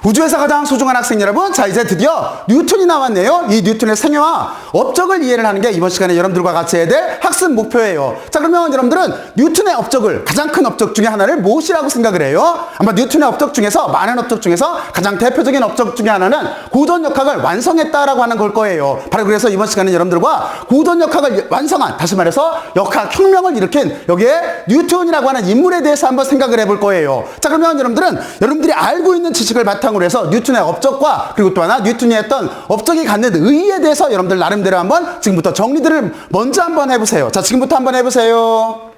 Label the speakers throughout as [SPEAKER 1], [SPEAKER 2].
[SPEAKER 1] 우주에서 가장 소중한 학생 여러분, 자 이제 드디어 뉴턴이 나왔네요. 이 뉴턴의 생애와 업적을 이해를 하는 게 이번 시간에 여러분들과 같이 해야 될 학습 목표예요. 자 그러면 여러분들은 뉴턴의 업적을, 가장 큰 업적 중에 하나를 무엇이라고 생각을 해요? 아마 뉴턴의 업적 중에서, 많은 업적 중에서 가장 대표적인 업적 중에 하나는 고전역학을 완성했다라고 하는 걸 거예요. 바로 그래서 이번 시간에 여러분들과 고전역학을 완성한, 다시 말해서 역학혁명을 일으킨 여기에 뉴턴이라고 하는 인물에 대해서 한번 생각을 해볼 거예요. 자 그러면 여러분들은 여러분들이 알고 있는 지식을 바탕으로 해서 뉴턴의 업적과 그리고 또 하나 뉴턴이 했던 업적이 갖는 의의에 대해서 여러분들 나름대로 한번 지금부터 정리들을 먼저 한번 해보세요. 자 지금부터 한번 해보세요.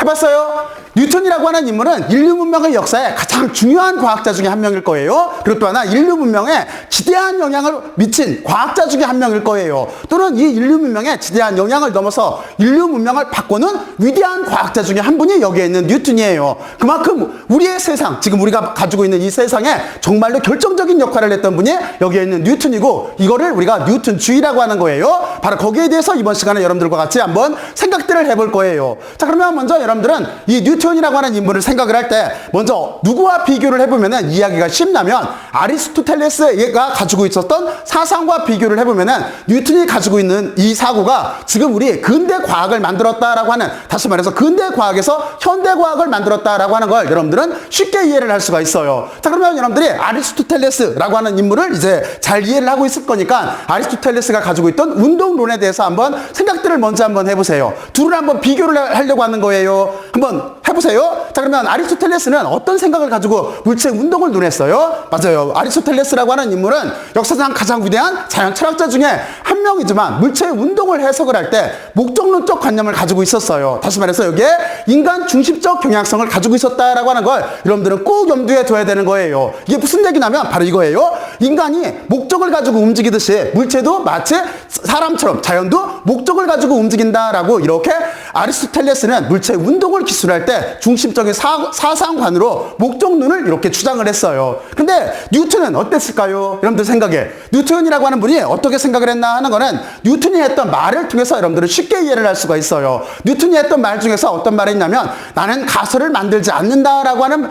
[SPEAKER 1] 해봤어요? 뉴턴이라고 하는 인물은 인류 문명의 역사에 가장 중요한 과학자 중에 한 명일 거예요. 그리고 또 하나 인류 문명에 지대한 영향을 미친 과학자 중에 한 명일 거예요. 또는 이 인류 문명에 지대한 영향을 넘어서 인류 문명을 바꾸는 위대한 과학자 중에 한 분이 여기에 있는 뉴턴이에요. 그만큼 우리의 세상, 지금 우리가 가지고 있는 이 세상에 정말로 결정적인 역할을 했던 분이 여기에 있는 뉴턴이고, 이거를 우리가 뉴턴주의라고 하는 거예요. 바로 거기에 대해서 이번 시간에 여러분들과 같이 한번 생각들을 해볼 거예요. 자 그러면 먼저 여러분들은 이 뉴턴이라고 하는 인물을 생각을 할 때 먼저 누구와 비교를 해보면은 이야기가 쉽냐면 아리스토텔레스가 가지고 있었던 사상과 비교를 해보면은 뉴턴이 가지고 있는 이 사고가 지금 우리 근대 과학을 만들었다라고 하는, 다시 말해서 근대 과학에서 현대 과학을 만들었다라고 하는 걸 여러분들은 쉽게 이해를 할 수가 있어요. 자 그러면 여러분들이 아리스토텔레스라고 하는 인물을 이제 잘 이해를 하고 있을 거니까 아리스토텔레스가 가지고 있던 운동론에 대해서 한번 생각들을 먼저 한번 해보세요. 둘을 한번 비교를 하려고 하는 거예요. 한번 해보세요. 자 그러면 아리스토텔레스는 어떤 생각을 가지고 물체 운동을 논했어요? 맞아요. 아리스토텔레스라고 하는 인물은 역사상 가장 위대한 자연 철학자 중에 한 명이지만 물체의 운동을 해석을 할 때 목적론적 관념을 가지고 있었어요. 다시 말해서 여기에 인간 중심적 경향성을 가지고 있었다라고 하는 걸 여러분들은 꼭 염두에 둬야 되는 거예요. 이게 무슨 얘기냐면 바로 이거예요. 인간이 목적을 가지고 움직이듯이 물체도 마치 사람처럼 자연도 목적을 가지고 움직인다라고, 이렇게 아리스토텔레스는 물체 운동을 기술할 때 중심적인 사상관으로 목적론을 이렇게 주장을 했어요. 근데 뉴턴은 어땠을까요? 여러분들 생각에 뉴턴이라고 하는 분이 어떻게 생각을 했나 하는 거는 뉴턴이 했던 말을 통해서 여러분들은 쉽게 이해를 할 수가 있어요. 뉴턴이 했던 말 중에서 어떤 말이 있냐면 나는 가설을 만들지 않는다라고 하는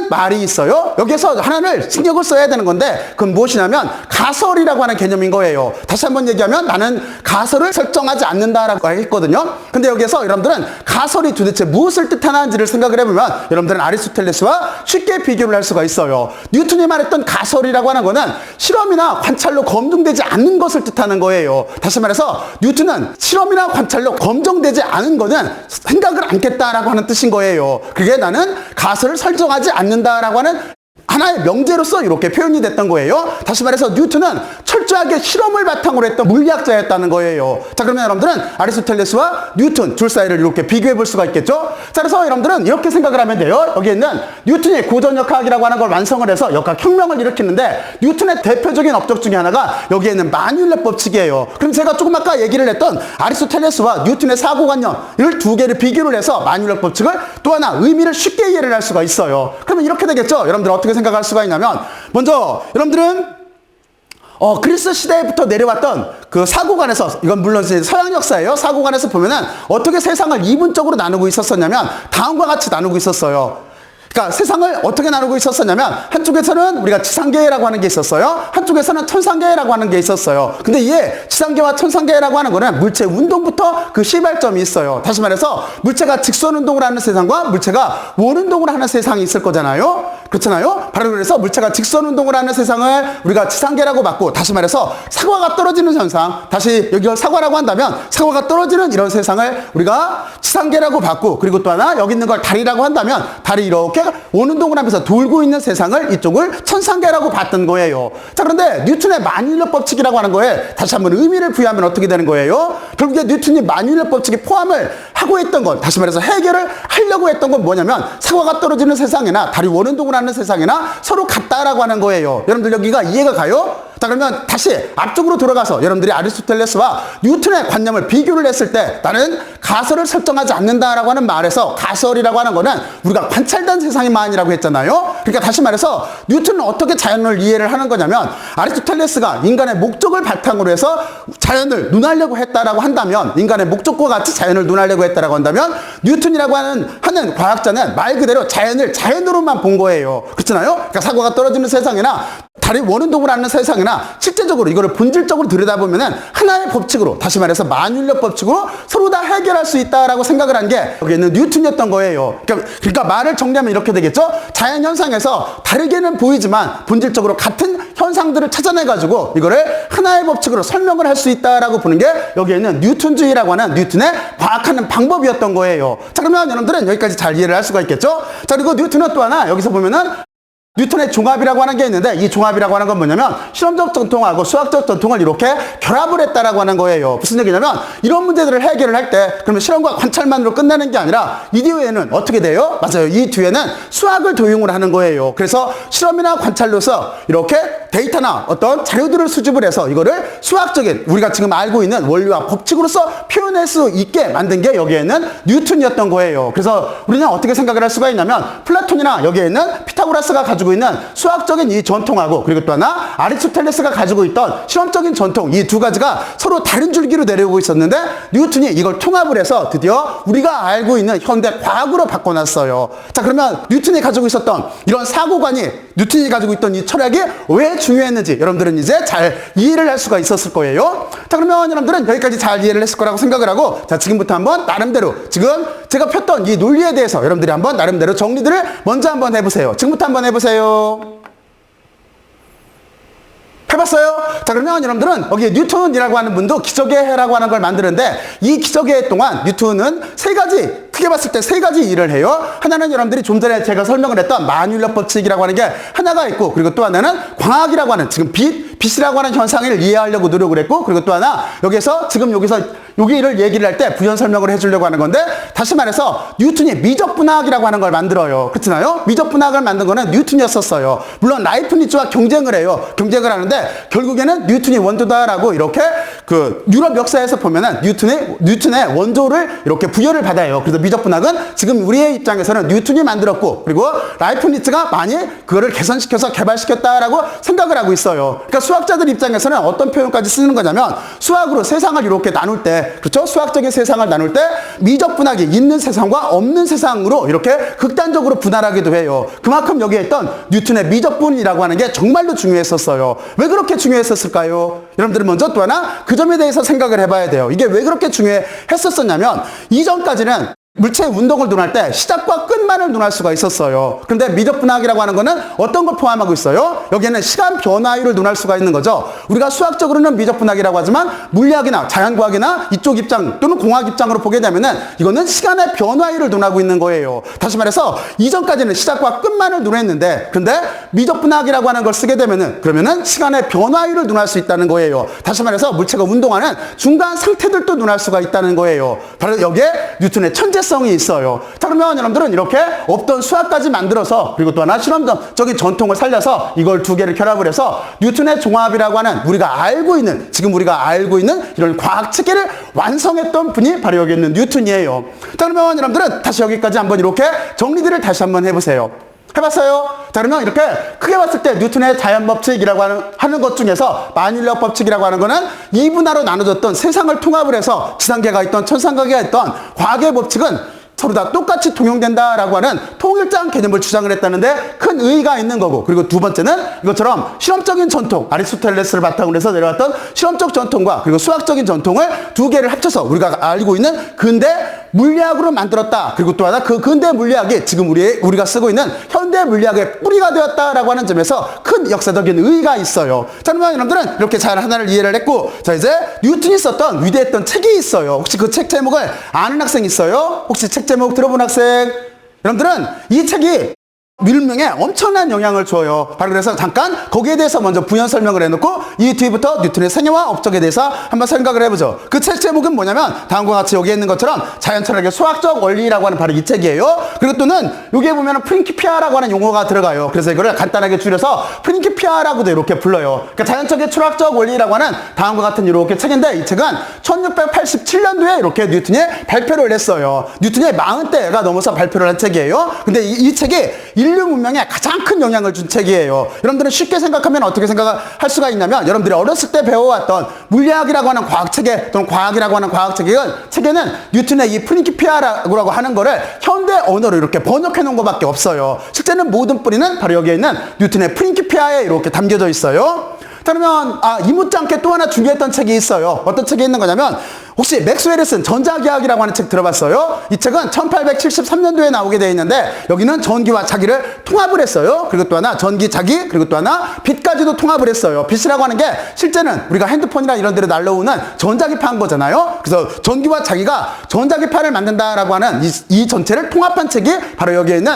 [SPEAKER 1] 말이 있어요. 여기서 하나를 신경을 써야 되는 건데 그건 무엇이냐면 가설이라고 하는 개념인 거예요. 다시 한번 얘기하면 나는 가설을 설정하지 않는다라고 했거든요. 근데 여기서 여러분들은 가설이 도대체 무엇을 뜻하는지를 생각을 해보면 여러분들은 아리스토텔레스와 쉽게 비교를 할 수가 있어요. 뉴턴이 말했던 가설이라고 하는 거는 실험이나 관찰로 검증되지 않는 것을 뜻하는 거예요. 다시 말해서 뉴턴은 실험이나 관찰로 검증되지 않은 거는 생각을 않겠다라고 하는 뜻인 거예요. 그게 나는 가설을 설정하지 않는다라고 하는 하나의 명제로서 이렇게 표현이 됐던 거예요. 다시 말해서 뉴턴은 철저하게 실험을 바탕으로 했던 물리학자였다는 거예요. 자 그러면 여러분들은 아리스토텔레스와 뉴턴 둘 사이를 이렇게 비교해 볼 수가 있겠죠. 자 그래서 여러분들은 이렇게 생각을 하면 돼요. 여기에 있는 뉴턴이 고전역학이라고 하는 걸 완성을 해서 역학혁명을 일으키는데 뉴턴의 대표적인 업적 중에 하나가 여기에 있는 마뉴얼 법칙이에요. 그럼 제가 조금 아까 얘기를 했던 아리스토텔레스와 뉴턴의 사고관념을 두 개를 비교를 해서 마뉴얼 법칙을 또 하나 의미를 쉽게 이해를 할 수가 있어요. 그러면 이렇게 되겠죠. 여러분들 어떻게 생각할 수가 있냐면 먼저 여러분들은 그리스 시대부터 내려왔던 그 사고관에서, 이건 물론 이제 서양 역사예요. 사고관에서 보면은 어떻게 세상을 이분적으로 나누고 있었었냐면 다음과 같이 나누고 있었어요. 그러니까 세상을 어떻게 나누고 있었었냐면 한쪽에서는 우리가 지상계라고 하는 게 있었어요. 한쪽에서는 천상계라고 하는 게 있었어요. 근데 이게 지상계와 천상계라고 하는 거는 물체 운동부터 그 시발점이 있어요. 다시 말해서 물체가 직선 운동을 하는 세상과 물체가 원 운동을 하는 세상이 있을 거잖아요. 그렇잖아요. 바로 그래서 물체가 직선 운동을 하는 세상을 우리가 지상계라고 받고, 다시 말해서 사과가 떨어지는 현상, 다시 여기가 사과라고 한다면 사과가 떨어지는 이런 세상을 우리가 지상계라고 받고, 그리고 또 하나 여기 있는 걸 다리라고 한다면 다리 이렇게 원운동을 하면서 돌고 있는 세상을 이쪽을 천상계라고 봤던 거예요. 자 그런데 뉴턴의 마뉴얼 법칙이라고 하는 거에 다시 한번 의미를 부여하면 어떻게 되는 거예요? 결국에 뉴턴이 마뉴얼 법칙에 포함을 하고 있던 것, 다시 말해서 해결을 하려고 했던 건 뭐냐면 사과가 떨어지는 세상이나 다리 원운동을 하는 세상이나 서로 같다라고 하는 거예요. 여러분들 여기가 이해가 가요? 자, 그러면 다시 앞쪽으로 돌아가서 여러분들이 아리스토텔레스와 뉴턴의 관념을 비교를 했을 때 나는 가설을 설정하지 않는다라고 하는 말에서 가설이라고 하는 거는 우리가 관찰된 세상이만이라고 했잖아요. 그러니까 다시 말해서 뉴턴은 어떻게 자연을 이해를 하는 거냐면 아리스토텔레스가 인간의 목적을 바탕으로 해서 자연을 논하려고 했다라고 한다면 인간의 목적과 같이 자연을 논하려고 했다라고 한다면 뉴턴이라고 하는 과학자는 말 그대로 자연을 자연으로만 본 거예요. 그렇잖아요? 그러니까 사고가 떨어지는 세상이나 다리 원운동을 하는 세상이나 실제적으로 이거를 본질적으로 들여다보면은 하나의 법칙으로 다시 말해서 만율력 법칙으로 서로 다 해결할 수 있다라고 생각을 한 게 여기 있는 뉴턴이었던 거예요. 그러니까 말을 정리하면 이렇게 되겠죠. 자연 현상에서 다르게는 보이지만 본질적으로 같은 현상들을 찾아내가지고 이거를 하나의 법칙으로 설명을 할 수 있다라고 보는 게 여기에 있는 뉴턴주의라고 하는 뉴턴의 과학하는 방법이었던 거예요. 자, 그러면 여러분들은 여기까지 잘 이해를 할 수가 있겠죠. 자, 그리고 뉴턴은 또 하나 여기서 보면은 뉴턴의 종합이라고 하는 게 있는데 이 종합이라고 하는 건 뭐냐면 실험적 전통하고 수학적 전통을 이렇게 결합을 했다라고 하는 거예요. 무슨 얘기냐면 이런 문제들을 해결을 할 때 그러면 실험과 관찰만으로 끝내는 게 아니라 이 뒤에는 어떻게 돼요? 맞아요. 이 뒤에는 수학을 도용을 하는 거예요. 그래서 실험이나 관찰로서 이렇게 데이터나 어떤 자료들을 수집을 해서 이거를 수학적인 우리가 지금 알고 있는 원리와 법칙으로서 표현할 수 있게 만든 게 여기에는 뉴턴이었던 거예요. 그래서 우리는 어떻게 생각을 할 수가 있냐면 플라톤이나 여기에 있는 피타고라스가 가지고 있는 수학적인 이 전통하고 그리고 또 하나 아리스토텔레스가 가지고 있던 실험적인 전통 이 두 가지가 서로 다른 줄기로 내려오고 있었는데 뉴턴이 이걸 통합을 해서 드디어 우리가 알고 있는 현대 과학으로 바꿔놨어요. 자, 그러면 뉴턴이 가지고 있었던 이런 사고관이 뉴턴이 가지고 있던 이 철학이 왜 중요했는지 여러분들은 이제 잘 이해를 할 수가 있었을 거예요. 자, 그러면 여러분들은 여기까지 잘 이해를 했을 거라고 생각을 하고 자, 지금부터 한번 나름대로 지금 제가 폈던 이 논리에 대해서 여러분들이 한번 나름대로 정리들을 먼저 한번 해보세요. 지금부터 한번 해보세요. 해봤어요? 자, 그러면 여러분들은 여기 뉴턴이라고 하는 분도 기적의 해라고 하는 걸 만드는데 이 기적의 해 동안 뉴턴은 크게 봤을 때 세 가지 일을 해요. 하나는 여러분들이 좀 전에 제가 설명을 했던 만율력 법칙이라고 하는 게 하나가 있고 그리고 또 하나는 광학이라고 하는 지금 빛이라고 하는 현상을 이해하려고 노력을 했고 그리고 또 하나 여기서 여기를 얘기를 할 때 부연 설명을 해주려고 하는 건데 다시 말해서 뉴턴이 미적분학이라고 하는 걸 만들어요. 그렇잖아요? 미적분학을 만든 거는 뉴턴이었었어요. 물론 라이프니츠와 경쟁을 해요. 경쟁을 하는데 결국에는 뉴턴이 원조다라고 이렇게 그 유럽 역사에서 보면은 뉴턴의 원조를 이렇게 부여를 받아요. 그래서 미적분학은 지금 우리의 입장에서는 뉴턴이 만들었고 그리고 라이프니츠가 많이 그거를 개선시켜서 개발시켰다라고 생각을 하고 있어요. 그러니까 수학자들 입장에서는 어떤 표현까지 쓰는 거냐면 수학으로 세상을 이렇게 나눌 때 그렇죠? 수학적인 세상을 나눌 때 미적분학이 있는 세상과 없는 세상으로 이렇게 극단적으로 분할하기도 해요. 그만큼 여기에 있던 뉴턴의 미적분이라고 하는 게 정말로 중요했었어요. 왜 그렇게 중요했었을까요? 여러분들은 먼저 또 하나 그 점에 대해서 생각을 해봐야 돼요. 이게 왜 그렇게 중요했었냐면 이전까지는 물체의 운동을 논할 때 시작과 끝만을 논할 수가 있었어요. 그런데 미적분학이라고 하는 거는 어떤 걸 포함하고 있어요? 여기에는 시간 변화율을 논할 수가 있는 거죠. 우리가 수학적으로는 미적분학이라고 하지만 물리학이나 자연과학이나 이쪽 입장 또는 공학 입장으로 보게 되면은 이거는 시간의 변화율을 논하고 있는 거예요. 다시 말해서 이전까지는 시작과 끝만을 논했는데 근데 미적분학이라고 하는 걸 쓰게 되면은 그러면은 시간의 변화율을 논할 수 있다는 거예요. 다시 말해서 물체가 운동하는 중간 상태들도 논할 수가 있다는 거예요. 바로 여기에 뉴턴의 천재 성이 있어요. 자, 그러면 여러분들은 이렇게 없던 수학까지 만들어서 그리고 또 하나 실험적인 전통을 살려서 이걸 두 개를 결합을 해서 뉴턴의 종합이라고 하는 지금 우리가 알고 있는 이런 과학 체계를 완성했던 분이 바로 여기 있는 뉴턴이에요. 자, 그러면 여러분들은 다시 여기까지 한번 이렇게 정리들을 다시 한번 해보세요. 해봤어요? 자, 그러면 이렇게 크게 봤을 때 뉴턴의 자연법칙이라고 하는 것 중에서 만율력 법칙이라고 하는 거는 이분화로 나눠졌던 세상을 통합을 해서 지상계가 있던 천상계가 있던 과학의 법칙은 서로 다 똑같이 통용된다라고 하는 통일장 개념을 주장을 했다는데 큰 의의가 있는 거고 그리고 두 번째는 이것처럼 실험적인 전통 아리스토텔레스를 바탕으로 해서 내려왔던 실험적 전통과 그리고 수학적인 전통을 두 개를 합쳐서 우리가 알고 있는 근대 물리학으로 만들었다. 그리고 또 하나 그 근대 물리학이 지금 우리가 쓰고 있는 현대 물리학의 뿌리가 되었다라고 하는 점에서 큰 역사적인 의의가 있어요. 자, 그러면 여러분들은 이렇게 잘 하나를 이해를 했고 자, 이제 뉴턴이 썼던 위대했던 책이 있어요. 혹시 그 책 제목을 아는 학생 있어요? 혹시 책 제목 들어본 학생? 여러분들은 이 책이 밀명에 엄청난 영향을 줘요. 바로 그래서 잠깐 거기에 대해서 먼저 부연 설명을 해놓고 이 뒤부터 뉴턴의 생애와 업적에 대해서 한번 생각을 해보죠. 그 책 제목은 뭐냐면 다음과 같이 여기에 있는 것처럼 자연철학의 수학적 원리라고 하는 바로 이 책이에요. 그리고 또는 여기에 보면은 프린키피아라고 하는 용어가 들어가요. 그래서 이거를 간단하게 줄여서 프린키피아라고도 이렇게 불러요. 그러니까 자연적인 철학적 원리라고 하는 다음과 같은 이렇게 책인데, 이 책은 1687년도에 이렇게 뉴턴이 발표를 했어요. 뉴턴이 40대가 넘어서 발표를 한 책이에요. 근데 이 책이 인류 문명에 가장 큰 영향을 준 책이에요. 여러분들은 쉽게 생각하면 어떻게 생각할 수가 있냐면, 여러분들이 어렸을 때 배워왔던 물리학이라고 하는 과학책에, 또는 과학이라고 하는 과학책에는 뉴턴의 이 프린키피아라고 하는 거를 현대 언어로 이렇게 번역해 놓은 것밖에 없어요. 실제는 모든 뿌리는 바로 여기에 있는 뉴턴의 프린키피아에 이렇게 담겨져 있어요. 자, 그러면 이 못지않게 또 하나 중요했던 책이 있어요. 어떤 책이 있는 거냐면, 혹시 맥스웰이 쓴 전자기하학이라고 하는 책 들어봤어요? 이 책은 1873년도에 나오게 되어 있는데, 여기는 전기와 자기를 통합을 했어요. 그리고 또 하나 전기, 자기, 그리고 또 하나 빛까지도 통합을 했어요. 빛이라고 하는 게 실제는 우리가 핸드폰이나 이런 데로 날라오는 전자기파인 거잖아요. 그래서 전기와 자기가 전자기파를 만든다라고 하는 이 전체를 통합한 책이 바로 여기에 있는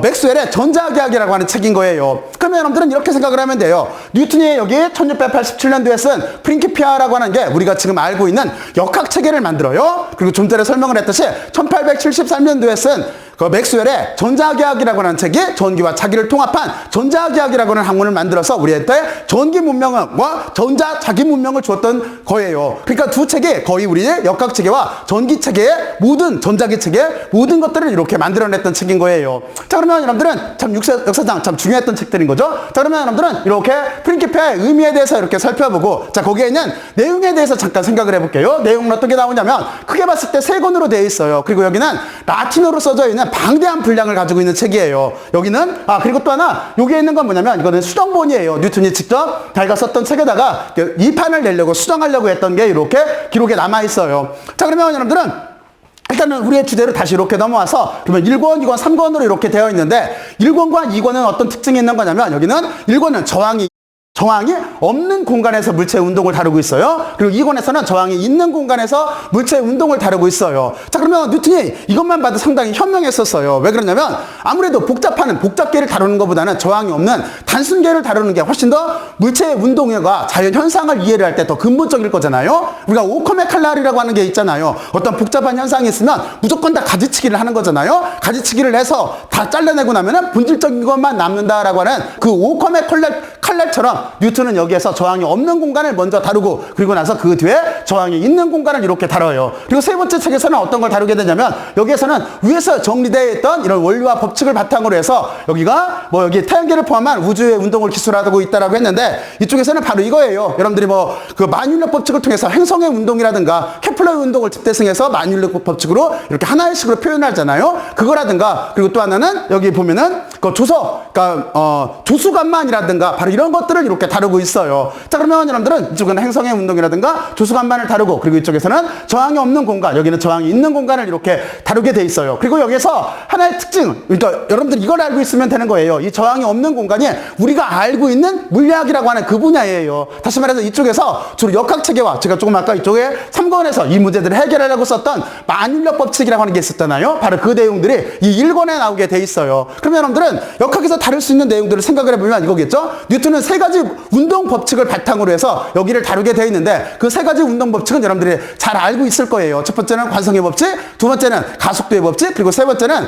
[SPEAKER 1] 맥스웰의 전자기하학이라고 하는 책인 거예요. 그러면 여러분들은 이렇게 생각을 하면 돼요. 뉴턴이 여기 1687년도에 쓴 프린키피아라고 하는 게 우리가 지금 알고 있는 역학 체계를 만들어요. 그리고 좀 전에 설명을 했듯이 1873년도에 쓴 그 맥스웰의 전자기하학이라고 하는 책이 전기와 자기를 통합한 전자기하학이라고 하는 학문을 만들어서 우리한테 전기 문명과 전자 자기 문명을 주었던 거예요. 그러니까 두 책이 거의 우리의 역학 체계와 전기 체계의 모든 전자기 체계 모든 것들을 이렇게 만들어냈던 책인 거예요. 자, 그러면 여러분들은 참 역사상 참 중요했던 책들인 거죠. 자, 그러면 여러분들은 이렇게 프린키피아의 의미에 대해서 이렇게 살펴보고, 자, 거기에 있는 내용에 대해서 잠깐 생각을 해볼게요. 내용은 어떻게 나오냐면, 크게 봤을 때 세 권으로 되어 있어요. 그리고 여기는 라틴어로 써져 있는 방대한 분량을 가지고 있는 책이에요. 여기는 그리고 또 하나 여기에 있는 건 뭐냐면, 이거는 수정본이에요. 뉴턴이 직접 자기가 썼던 책에다가 이 판을 내려고 수정하려고 했던 게 이렇게 기록에 남아 있어요. 자, 그러면 여러분들은 일단은 우리의 주제로 다시 이렇게 넘어와서, 그러면 1권, 2권, 3권으로 이렇게 되어 있는데, 1권과 2권은 어떤 특징이 있는 거냐면, 여기는 1권은 저항이 없는 공간에서 물체의 운동을 다루고 있어요. 그리고 2권에서는 저항이 있는 공간에서 물체의 운동을 다루고 있어요. 자, 그러면 뉴턴이 이것만 봐도 상당히 현명했었어요. 왜 그러냐면, 아무래도 복잡계를 다루는 것보다는 저항이 없는 단순계를 다루는 게 훨씬 더 물체의 운동과 자연 현상을 이해를 할 때 더 근본적일 거잖아요. 우리가 오컴의 칼날이라고 하는 게 있잖아요. 어떤 복잡한 현상이 있으면 무조건 다 가지치기를 하는 거잖아요. 가지치기를 해서 다 잘라내고 나면은 본질적인 것만 남는다라고 하는 그 오컴의 칼날처럼, 뉴턴은 여기에서 저항이 없는 공간을 먼저 다루고, 그리고 나서 그 뒤에 저항이 있는 공간을 이렇게 다뤄요. 그리고 세 번째 책에서는 어떤 걸 다루게 되냐면, 여기에서는 위에서 정리되어 있던 이런 원리와 법칙을 바탕으로 해서, 여기가 여기 태양계를 포함한 우주의 운동을 기술하고 있다라고 했는데, 이쪽에서는 바로 이거예요. 여러분들이 그 만율력 법칙을 통해서 행성의 운동이라든가 케플러의 운동을 집대성해서 만율력 법칙으로 이렇게 하나의 식으로 표현하잖아요. 그거라든가, 그리고 또 하나는 여기 보면은 그 조수간만이라든가 바로 이런 것들을 이렇게 다루고 있어요. 자, 그러면 여러분들은 이쪽은 행성의 운동이라든가 조수간만을 다루고, 그리고 이쪽에서는 저항이 없는 공간, 여기는 저항이 있는 공간을 이렇게 다루게 돼 있어요. 그리고 여기서 하나의 특징, 그러니까 여러분들 이걸 알고 있으면 되는 거예요. 이 저항이 없는 공간이 우리가 알고 있는 물리학이라고 하는 그 분야예요. 다시 말해서 이쪽에서 주로 역학체계와, 제가 조금 아까 이쪽에 3권에서 이 문제들을 해결하려고 썼던 만율력 법칙이라고 하는 게 있었잖아요. 바로 그 내용들이 이 1권에 나오게 돼 있어요. 그러면 여러분들은 역학에서 다룰 수 있는 내용들을 생각을 해보면 이거겠죠? 뉴턴은 세 가지 운동 법칙을 바탕으로 해서 여기를 다루게 되어 있는데, 그 세 가지 운동 법칙은 여러분들이 잘 알고 있을 거예요. 첫 번째는 관성의 법칙, 두 번째는 가속도의 법칙, 그리고 세 번째는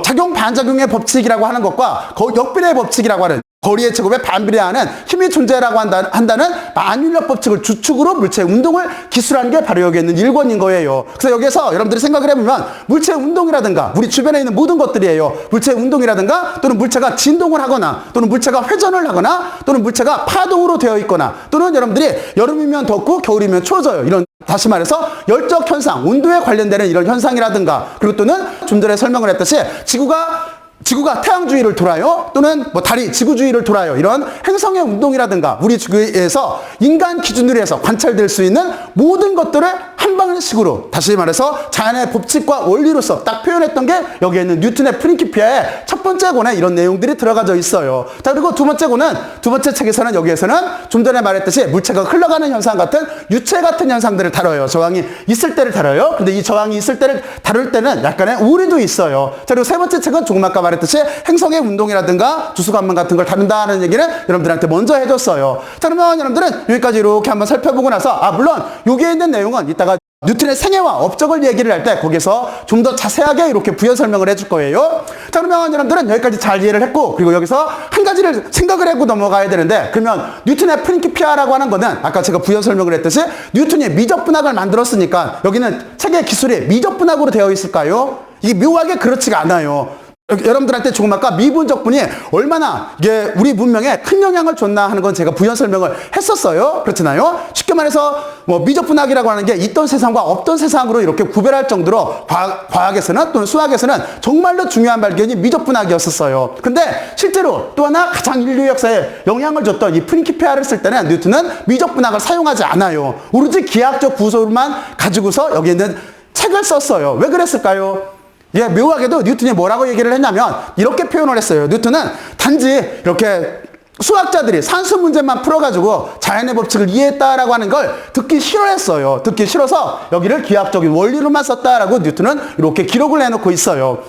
[SPEAKER 1] 작용 반작용의 법칙이라고 하는 것과 역비례의 법칙이라고 하는, 거리의 제곱에 반비례하는 힘이 존재라고 한다는 만율력 법칙을 주축으로 물체의 운동을 기술하는 게 바로 여기 있는 1권인 거예요. 그래서 여기에서 여러분들이 생각을 해보면, 물체의 운동이라든가 우리 주변에 있는 모든 것들이에요. 물체의 운동이라든가, 또는 물체가 진동을 하거나, 또는 물체가 회전을 하거나, 또는 물체가 파동으로 되어 있거나, 또는 여러분들이 여름이면 덥고 겨울이면 추워져요. 이런, 다시 말해서 열적 현상, 온도에 관련되는 이런 현상이라든가, 그리고 또는 좀 전에 설명을 했듯이 지구가 태양 주위를 돌아요. 또는 달이 지구 주위를 돌아요. 이런 행성의 운동이라든가 우리 지구에서 인간 기준으로 해서 관찰될 수 있는 모든 것들을 한 방식으로, 다시 말해서 자연의 법칙과 원리로서 딱 표현했던 게 여기에 있는 뉴턴의 프린키피아의 첫 번째 권에 이런 내용들이 들어가져 있어요. 자, 그리고 두 번째 책에서는 여기에서는 좀 전에 말했듯이 물체가 흘러가는 현상 같은 유체 같은 현상들을 다뤄요. 저항이 있을 때를 다뤄요. 근데 이 저항이 있을 때를 다룰 때는 약간의 오류도 있어요. 자, 그리고 세 번째 책은 조금 아까 말했듯이 행성의 운동이라든가 주수관문 같은 걸 다룬다는 얘기를 여러분들한테 먼저 해줬어요. 자, 그러면 여러분들은 여기까지 이렇게 한번 살펴보고 나서, 물론 여기에 있는 내용은 이따가 뉴턴의 생애와 업적을 얘기를 할 때 거기서 좀 더 자세하게 이렇게 부연 설명을 해줄 거예요. 자, 그러면 여러분들은 여기까지 잘 이해를 했고, 그리고 여기서 한 가지를 생각을 하고 넘어가야 되는데, 그러면 뉴턴의 프린키피아라고 하는 거는 아까 제가 부연 설명을 했듯이 뉴턴이 미적분학을 만들었으니까 여기는 책의 기술이 미적분학으로 되어 있을까요? 이게 묘하게 그렇지가 않아요. 여러분들한테 조금 아까 미분적분이 얼마나 이게 우리 문명에 큰 영향을 줬나 하는 건 제가 부연 설명을 했었어요. 그렇잖아요. 쉽게 말해서 뭐 미적분학이라고 하는 게 있던 세상과 없던 세상으로 이렇게 구별할 정도로 과학에서는 또는 수학에서는 정말로 중요한 발견이 미적분학이었었어요. 근데 실제로 또 하나 가장 인류 역사에 영향을 줬던 이 프린키피아를 쓸 때는 뉴턴은 미적분학을 사용하지 않아요. 오로지 기하학적 구조만 가지고서 여기 있는 책을 썼어요. 왜 그랬을까요? 예, 묘하게도 뉴턴이 뭐라고 얘기를 했냐면 이렇게 표현을 했어요. 뉴턴은 단지 이렇게 수학자들이 산수 문제만 풀어가지고 자연의 법칙을 이해했다라고 하는 걸 듣기 싫어했어요. 듣기 싫어서 여기를 기하학적인 원리로만 썼다라고 뉴턴은 이렇게 기록을 해놓고 있어요.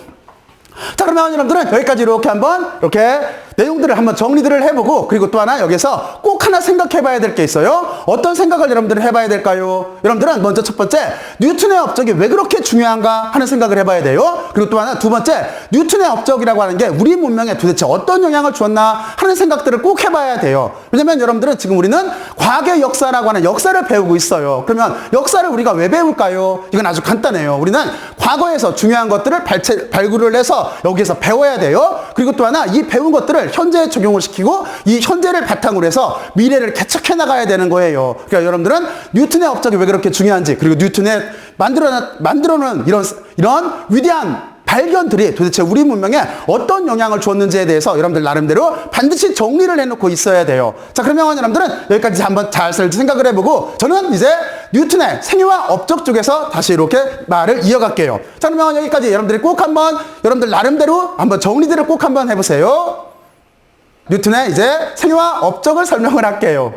[SPEAKER 1] 자, 그러면 여러분들은 여기까지 이렇게 한번 이렇게 내용들을 한번 정리들을 해보고, 그리고 또 하나 여기서 꼭 하나 생각해봐야 될 게 있어요. 어떤 생각을 여러분들은 해봐야 될까요? 여러분들은 먼저 첫 번째, 뉴턴의 업적이 왜 그렇게 중요한가 하는 생각을 해봐야 돼요. 그리고 또 하나 두 번째, 뉴턴의 업적이라고 하는 게 우리 문명에 도대체 어떤 영향을 주었나 하는 생각들을 꼭 해봐야 돼요. 왜냐면 여러분들은 지금 우리는 과학의 역사라고 하는 역사를 배우고 있어요. 그러면 역사를 우리가 왜 배울까요? 이건 아주 간단해요. 우리는 과거에서 중요한 것들을 발굴을 해서 여기에서 배워야 돼요. 그리고 또 하나 이 배운 것들을 현재에 적용을 시키고 이 현재를 바탕으로 해서 미래를 개척해 나가야 되는 거예요. 그러니까 여러분들은 뉴턴의 업적이 왜 그렇게 중요한지, 그리고 뉴턴의 만들어놓은 이런 위대한 발견들이 도대체 우리 문명에 어떤 영향을 줬는지에 대해서 여러분들 나름대로 반드시 정리를 해놓고 있어야 돼요. 자, 그러면 여러분들은 여기까지 한번 잘 생각을 해보고, 저는 이제 뉴턴의 생애와 업적 쪽에서 다시 이렇게 말을 이어갈게요. 자, 그러면 여기까지 여러분들이 꼭 한번 여러분들 나름대로 한번 정리들을 꼭 한번 해보세요. 뉴턴의 이제 생애와 업적을 설명을 할게요.